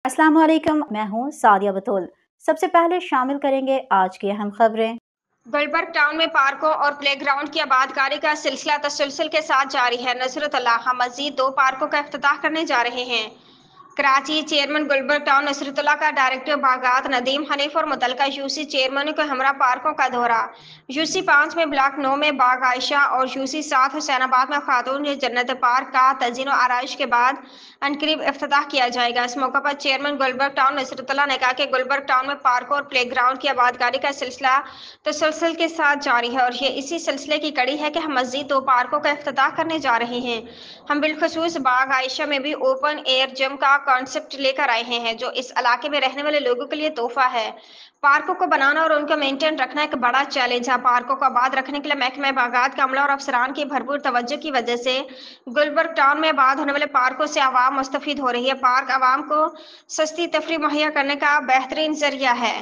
अस्सलाम वालेकुम, मैं हूँ सादिया बतौल। सबसे पहले शामिल करेंगे आज की अहम खबरें। गुलबर्ग टाउन में पार्कों और प्लेग्राउंड की आबादकारी का सिलसिला तसलसल के साथ जारी है। नसरतुल्लाह मजीद 2 पार्कों का इफ्तिताह करने जा रहे हैं। कराची चेयरमैन गुलबर्ग टाउन नसरतुल्लाह का डायरेक्टर बागात नदीम हनीफ और मुतलका यूसी चेयरमैनों के हमरा पार्कों का दौरा। यूसी 5 में ब्लॉक 9 में बाग आयशा और यूसी 7 हुसैनाबाद में खातून जन्नत पार्क का तज़ीन व आराइश के बाद अनकरीब इफ्तिताह किया जाएगा। इस मौके पर चेयरमैन गुलबर्ग टाउन नसरतुल्लाह ने कहा कि गुलबर्ग टाउन में पार्कों और प्ले ग्राउंड की आबादकारी का सिलसिला तसलसल के साथ जारी है और ये इसी सिलसिले की कड़ी है कि हम मज़ीद 2 पार्कों का इफ्तिताह करने जा रहे हैं। हम बिलखसूस बाग आयशा में भी ओपन एयर जिम का कॉन्सेप्ट लेकर आए हैं जो इस इलाके में रहने वाले लोगों के लिए तोहफा है। पार्कों को बनाना और उनको मेंटेन रखना एक बड़ा चैलेंज है। पार्कों को आबाद रखने के लिए महकमा बागात का अमला और अफसरान की भरपूर तवज्जो की वजह से गुलबर्ग टाउन में आबाद होने वाले पार्कों से आवाम मुस्तफीद हो रही है। पार्क आवाम को सस्ती तफरीह मुहैया करने का बेहतरीन जरिया है।